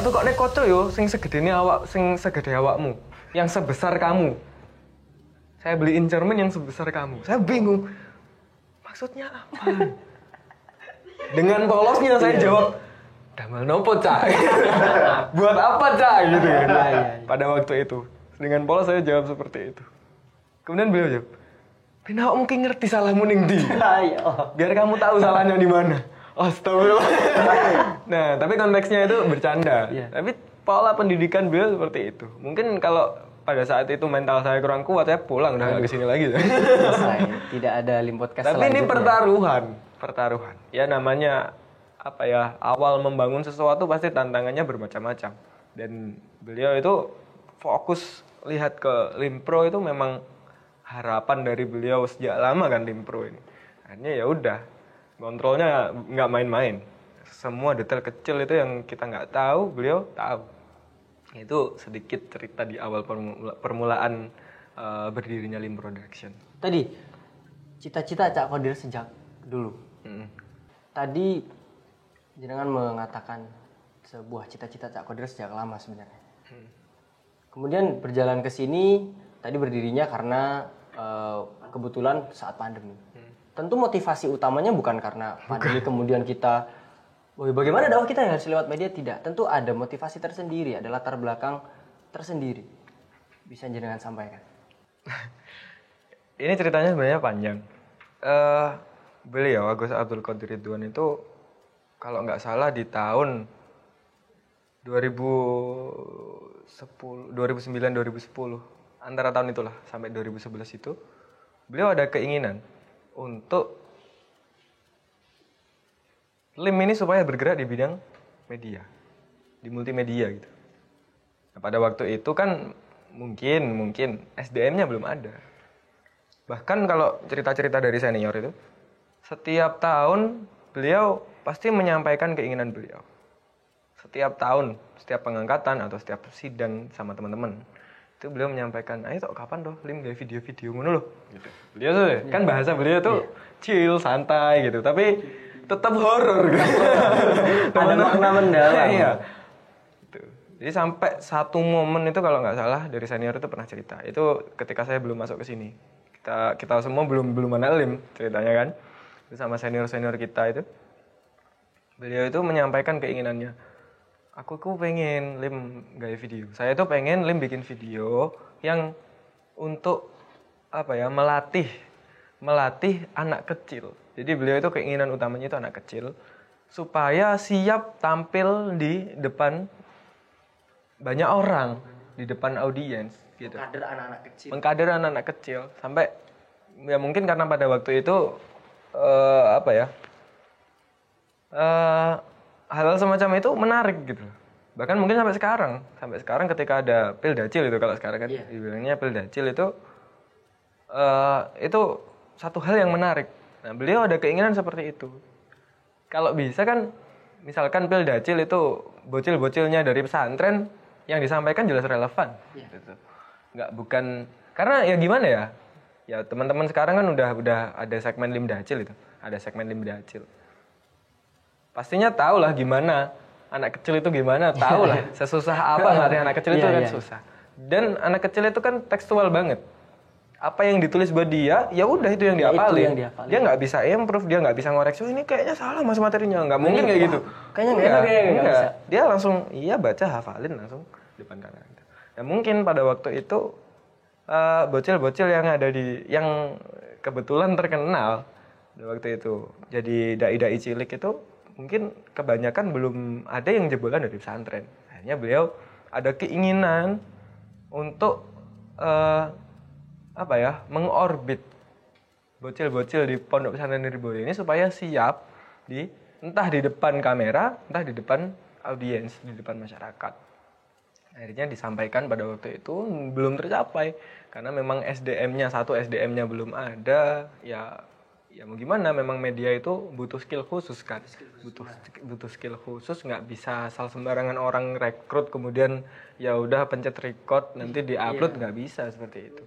tuh kok nek kocok yo sing segede awakmu, yang sebesar kamu. Saya beliin cermin yang sebesar kamu. Saya bingung. Maksudnya apa? Dengan polosnya saya jawab, damel nopo, Cak? Buat apa, Cak? Gitu kan. Pada waktu itu. Dengan polos saya jawab seperti itu. Kemudian beliau jawab, "Pina mungkin ngerti salahmu ning ndi. Biar kamu tahu salahnya di mana." Astagfirullah. Nah, tapi konteksnya itu bercanda. Tapi pola pendidikan beliau seperti itu. Mungkin kalau pada saat itu mental saya kurang kuat, saya pulang udah nggak kesini lagi. Selesai. Tidak ada Lim Podcast Tapi ini selanjutnya. pertaruhan. Ya namanya apa ya? Awal membangun sesuatu pasti tantangannya bermacam-macam. Dan beliau itu fokus lihat ke Limpro itu memang harapan dari beliau sejak lama kan Limpro ini. Akhirnya ya udah, kontrolnya nggak main-main. Semua detail kecil itu yang kita nggak tahu, beliau tahu. Itu sedikit cerita di awal permulaan berdirinya Lim Production. Tadi cita-cita Cak Qadir sejak dulu. Tadi jenengan mengatakan sebuah cita-cita Cak Qadir sejak lama sebenarnya. Kemudian berjalan ke sini tadi berdirinya karena kebetulan saat pandemi. Tentu motivasi utamanya bukan karena pandemi kemudian kita bagaimana dakwah kita yang harus lewat media, tidak. Tentu ada motivasi tersendiri, ada latar belakang tersendiri. Bisa jenengan sampaikan. Ini ceritanya sebenarnya panjang. Beliau Agus Abdul Qadir Ridwan itu kalau nggak salah di tahun 2009-2010 antara tahun itulah sampai 2011 itu beliau ada keinginan untuk Lim ini supaya bergerak di bidang media, di multimedia gitu. Nah, pada waktu itu kan mungkin SDM-nya belum ada. Bahkan kalau cerita-cerita dari senior itu, setiap tahun beliau pasti menyampaikan keinginan beliau. Setiap tahun, setiap pengangkatan atau setiap sidang sama teman-teman, itu beliau menyampaikan, "Ayo tok kapan toh Lim gawe video-video ngono loh." Gitu. Beliau tuh kan bahasa beliau tuh chill, santai gitu, tapi tetap horor gitu. Ada makna mendalam. Iya. Gitu. Jadi sampai satu momen itu kalau nggak salah dari senior itu pernah cerita. Itu ketika saya belum masuk ke sini. Kita semua belum kenal Lim ceritanya kan. Itu sama senior-senior kita itu. Beliau itu menyampaikan keinginannya. Aku pengen Lim gawe video. Saya tuh pengen Lim bikin video yang untuk apa ya, melatih anak kecil. Jadi beliau itu keinginan utamanya itu anak kecil supaya siap tampil di depan banyak orang, di depan audiens gitu. Mengkader anak-anak kecil sampai ya mungkin karena pada waktu itu hal semacam itu menarik gitu. Bahkan mungkin sampai sekarang ketika ada Pildacil itu, kalau sekarang kan dibilangnya Pildacil itu satu hal yang menarik. Nah, beliau ada keinginan seperti itu. Kalau bisa kan, misalkan Pildacil itu bocil-bocilnya dari pesantren yang disampaikan jelas relevan. Gitu. Bukan karena ya gimana ya? Ya teman-teman sekarang kan udah ada segmen Limdacil itu, ada segmen Limdacil. Pastinya tahu lah gimana anak kecil itu gimana, tahu lah sesusah apa ngelatih anak kecil itu kan susah. Dan anak kecil itu kan tekstual banget. Apa yang ditulis buat dia, ya udah itu yang dihafalin. Dia nggak bisa improve, dia nggak bisa ngoreksi. Oh, ini kayaknya salah mas materinya, nggak mungkin kayak gitu. Kayaknya nggak bisa. Dia langsung baca hafalin langsung depan kanan. Nah mungkin pada waktu itu bocil-bocil yang kebetulan terkenal pada waktu itu jadi dai-dai cilik itu mungkin kebanyakan belum ada yang jebolan dari pesantren. Akhirnya beliau ada keinginan untuk mengorbit bocil-bocil di Pondok Pesantren Nirboyo ini supaya siap entah di depan kamera, entah di depan audiens, di depan masyarakat. Akhirnya disampaikan pada waktu itu belum tercapai karena memang SDM-nya belum ada. Ya mau gimana, memang media itu butuh skill khusus kan. Butuh skill khusus, nggak bisa asal sembarangan orang rekrut kemudian ya udah pencet record nanti diupload, nggak bisa seperti itu.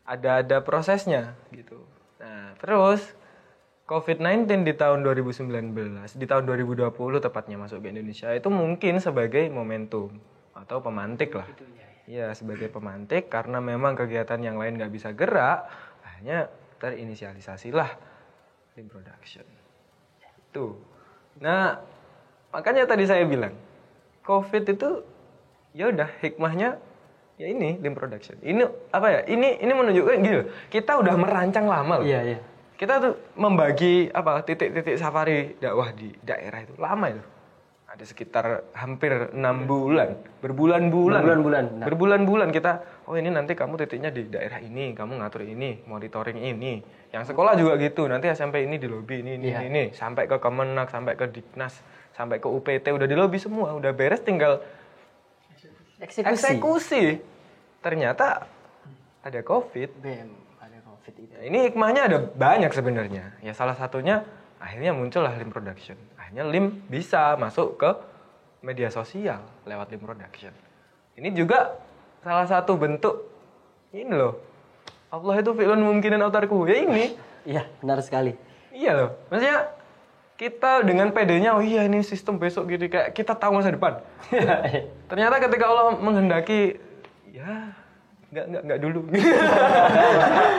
Ada prosesnya gitu. Nah, terus COVID-19 di tahun 2019, di tahun 2020 tepatnya masuk ke Indonesia itu mungkin sebagai momentum atau pemantik lah. Ya, sebagai pemantik karena memang kegiatan yang lain nggak bisa gerak, akhirnya terinisialisasilah Lim Production. Itu. Nah, makanya tadi saya bilang, COVID itu ya udah hikmahnya ya ini Lim Production. Ini apa ya? Ini menunjukkan gitu. Kita udah merancang lama loh. Iya. Kita tuh membagi titik-titik safari dakwah di daerah itu lama itu. Ada sekitar hampir 6 bulan, berbulan-bulan kita, oh ini nanti kamu titiknya di daerah ini, kamu ngatur ini, monitoring ini. Yang sekolah juga gitu, nanti SMP ini di lobi ini, sampai ke Kemenak, sampai ke Diknas, sampai ke UPT udah di lobi semua, udah beres tinggal eksekusi. Ternyata ada COVID. Nah, ini hikmahnya ada banyak sebenarnya. Ya salah satunya akhirnya muncullah Lim Production. Akhirnya Lim bisa masuk ke media sosial lewat Lim Production. Ini juga salah satu bentuk ini loh. Allah itu fi'lun mumkinan autarku. Ya ini. Iya, benar sekali. Iya loh. Maksudnya kita dengan pedenya, oh iya ini sistem besok gitu kayak kita tahu masa depan. Ternyata ketika Allah menghendaki, ya nggak dulu.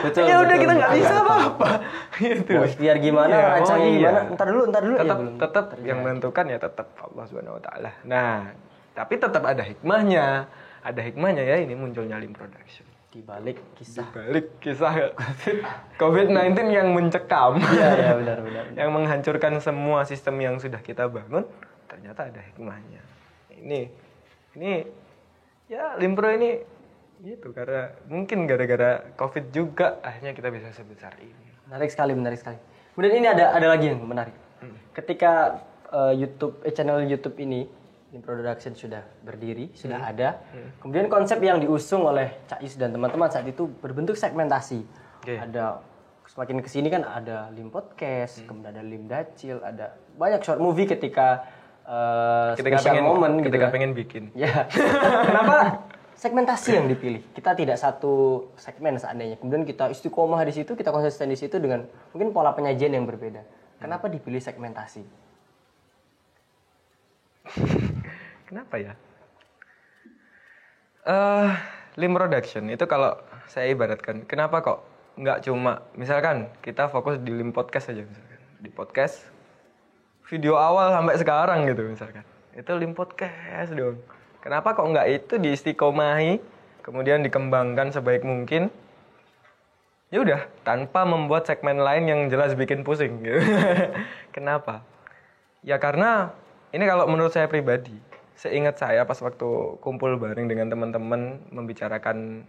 Betul. Ya udah kita nggak bisa apa-apa. Gitu. Mau ikhtiar gimana, rancangnya gimana? Ntar dulu Tetap yang menentukan ya tetap Allah Subhanahu Wa Taala. Nah, tapi tetap ada hikmahnya. Ada hikmahnya ya ini munculnya Lim Production. Di balik kisah COVID-19 yang mencekam. Iya, benar. Yang menghancurkan semua sistem yang sudah kita bangun, ternyata ada hikmahnya. Ini ya Limpro ini gitu karena mungkin gara-gara COVID juga akhirnya kita bisa sebesar ini. Menarik sekali. Kemudian ini ada lagi yang menarik. Ketika channel YouTube ini Lim Production sudah berdiri, sudah ada. Kemudian konsep yang diusung oleh Cak Yus dan teman-teman saat itu berbentuk segmentasi. Okay. Ada semakin kesini kan ada Lim Podcast, kemudian ada Lim Dacil, ada banyak short movie ketika pengen bikin. Ya. Kenapa segmentasi yang dipilih? Kita tidak satu segmen seandainya. Kemudian kita istiqomah di situ, kita konsisten di situ dengan mungkin pola penyajian yang berbeda. Kenapa dipilih segmentasi? Kenapa ya? Lim Production itu kalau saya ibaratkan, kenapa kok nggak cuma misalkan kita fokus di Lim Podcast aja misalkan. Di podcast video awal sampai sekarang gitu misalkan. Itu Lim Podcast dong. Kenapa kok nggak itu diistiqomahi, kemudian dikembangkan sebaik mungkin? Ya udah, tanpa membuat segmen lain yang jelas bikin pusing gitu. Kenapa? Ya karena ini kalau menurut saya pribadi, seingat saya pas waktu kumpul bareng dengan teman-teman membicarakan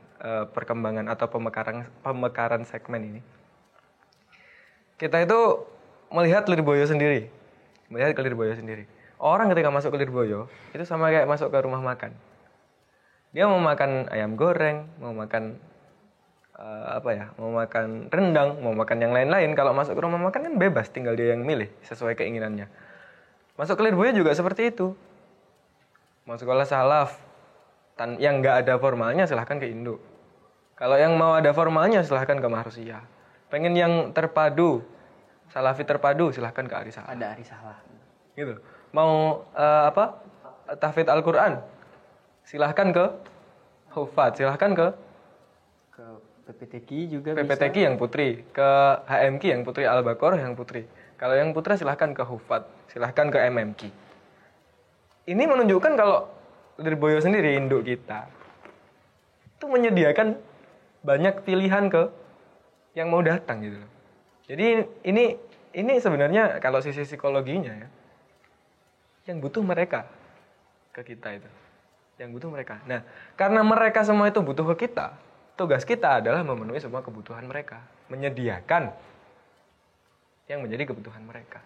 perkembangan atau pemekaran segmen ini. Kita itu melihat Lirboyo sendiri. Orang ketika masuk ke Lirboyo itu sama kayak masuk ke rumah makan. Dia mau makan ayam goreng, mau makan mau makan rendang, mau makan yang lain-lain. Kalau masuk ke rumah makan kan bebas, tinggal dia yang milih sesuai keinginannya. Masuk ke Lirboyo juga seperti itu. Mau sekolah salaf, yang nggak ada formalnya silahkan ke Indo. Kalau yang mau ada formalnya silahkan ke Mahrusia. Pengen yang terpadu, salafi terpadu silahkan ke Arisalah. Ada Arisalah. Gitu. Mau tahfidz Al-Quran, silahkan ke Hufat, silahkan ke PPTQ juga PPTQ bisa. Yang putri, ke HMQ yang putri, Al-Baqarah yang putri. Kalau yang putra silahkan ke Hufat, silahkan ke MMQ. Ini menunjukkan kalau Lirboyo sendiri, induk kita, itu menyediakan banyak pilihan ke yang mau datang gitu loh. Jadi ini sebenarnya kalau sisi psikologinya ya, yang butuh mereka ke kita itu. Yang butuh mereka. Nah, karena mereka semua itu butuh ke kita, tugas kita adalah memenuhi semua kebutuhan mereka. Menyediakan yang menjadi kebutuhan mereka.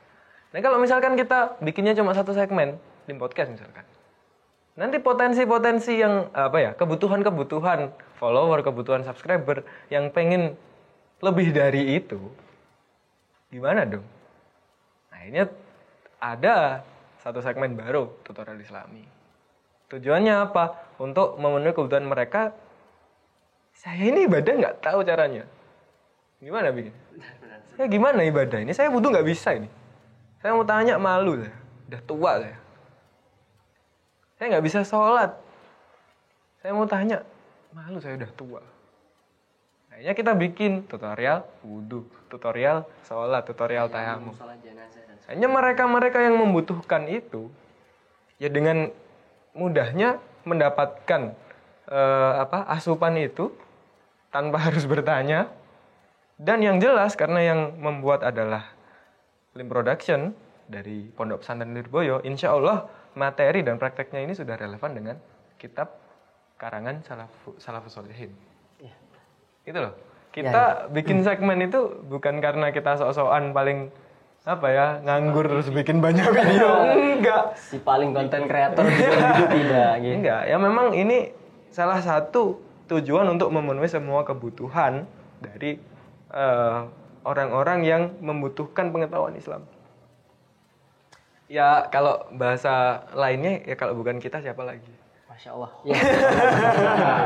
Nah, kalau misalkan kita bikinnya cuma satu segmen, Lim Podcast misalkan. Nanti potensi-potensi yang kebutuhan-kebutuhan follower, kebutuhan subscriber yang pengen lebih dari itu, gimana dong? Nah, ini ada satu segmen baru, tutorial Islami. Tujuannya apa? Untuk memenuhi kebutuhan mereka. Saya ini ibadah nggak tahu caranya. Gimana bikin? Ya gimana ibadah ini? Saya wudhu nggak bisa ini. Saya mau tanya malu saya. Udah tua saya. Saya nggak bisa sholat. Saya mau tanya malu saya udah tua. Akhirnya kita bikin tutorial wudhu, tutorial sholat, tutorial tayamum. Hanya mereka-mereka yang membutuhkan itu, ya dengan mudahnya mendapatkan asupan itu tanpa harus bertanya. Dan yang jelas karena yang membuat adalah Lim Production dari Pondok Pesantren Lirboyo, insya Allah materi dan prakteknya ini sudah relevan dengan kitab karangan Salafus Sholihin. Gitu loh. Kita bikin segmen itu bukan karena kita sok-sokan paling nganggur terus bikin banyak video. Enggak. Si paling konten kreator gitu tidak gitu. Enggak, ya memang ini salah satu tujuan untuk memenuhi semua kebutuhan dari orang-orang yang membutuhkan pengetahuan Islam. Ya kalau bahasa lainnya ya kalau bukan kita siapa lagi? Masya Allah. Ya.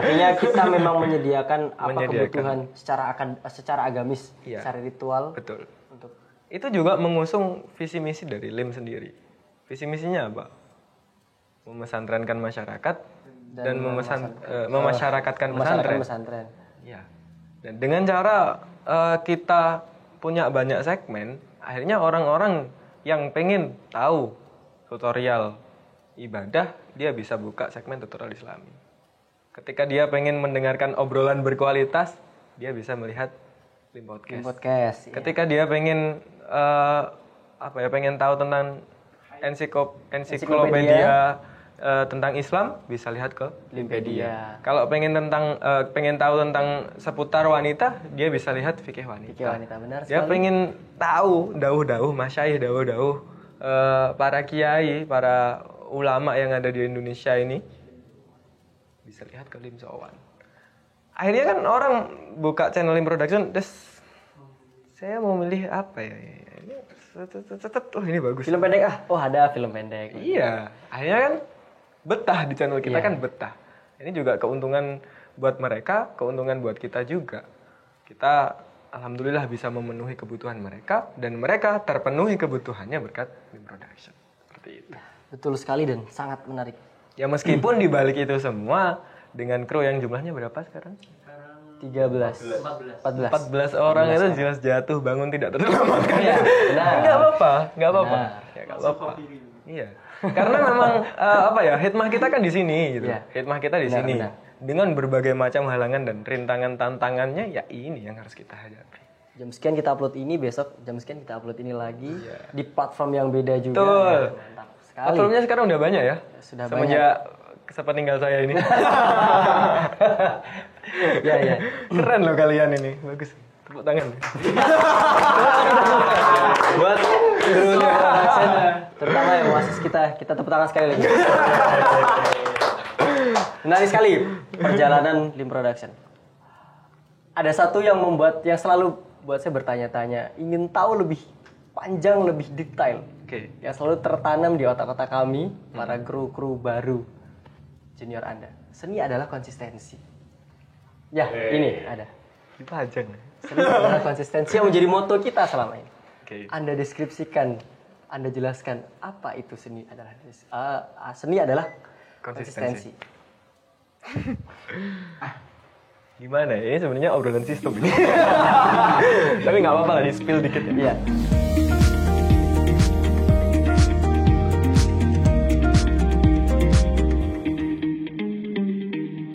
Artinya kita memang menyediakan kebutuhan secara agamis, secara ritual. Betul. Itu juga mengusung visi misi dari LIM sendiri. Visi misinya apa? Memesantrenkan masyarakat dan memasyarakatkan pesantren. Ya. Dan dengan cara kita punya banyak segmen, akhirnya orang-orang yang pengen tahu tutorial ibadah, dia bisa buka segmen tutorial Islami. Ketika dia pengen mendengarkan obrolan berkualitas, dia bisa melihat Lim Podcast. Ketika dia pengen pengen tahu tentang ensiklopedia tentang Islam, bisa lihat ke Limpedia. Kalau pengen tahu tentang seputar wanita, dia bisa lihat fikih wanita. Benar dia sekali. pengen tahu dawuh-dawuh masyayikh, dawuh-dawuh para kiai, para ulama yang ada di Indonesia ini, bisa lihat ke Lim Sowan. Akhirnya kan orang buka channel Lim Production, saya mau milih apa ya? Ini bagus. Film pendek ada film pendek. Iya, akhirnya kan betah di channel kita kan betah. Ini juga keuntungan buat mereka, keuntungan buat kita juga. Kita alhamdulillah bisa memenuhi kebutuhan mereka dan mereka terpenuhi kebutuhannya berkat Lim Production. Seperti itu. Betul sekali dan sangat menarik. Ya meskipun di balik itu semua dengan kru yang jumlahnya berapa sekarang? 14 orang itu jelas jatuh bangun tidak terselamatkan. Iya, benar. Enggak apa-apa. Ya enggak apa-apa. Iya. Karena memang hikmah kita kan di sini gitu. Iya. Hikmah kita di sini. Benar. Dengan berbagai macam halangan dan rintangan tantangannya, ya ini yang harus kita hadapi. Jam sekian kita upload ini, besok jam sekian kita upload ini lagi di platform yang beda juga. Betul. Mantap sekali. Platformnya sekarang udah banyak ya? Sudah semenjak sepeninggal saya ini. Ya. Keren loh kalian ini. Bagus. Tepuk tangan. Buat kru Lim Production, terutama yang wasis kita tepuk tangan sekali lagi. Menarik sekali perjalanan Lim Production. Ada satu yang selalu buat saya bertanya-tanya, ingin tahu lebih panjang, lebih detail. Oke. Yang selalu tertanam di otak-otak kami, para kru-kru baru junior Anda. Seni adalah konsistensi. Ya, ini ada. Dipajang. Seni adalah konsistensi yang menjadi moto kita selama ini. Oke. Anda deskripsikan, Anda jelaskan apa itu seni adalah seni adalah konsistensi. Gimana ya? Ini sebenarnya obrolan sistem ini. Tapi nggak apa-apa lah, di spill dikit ya. Iya.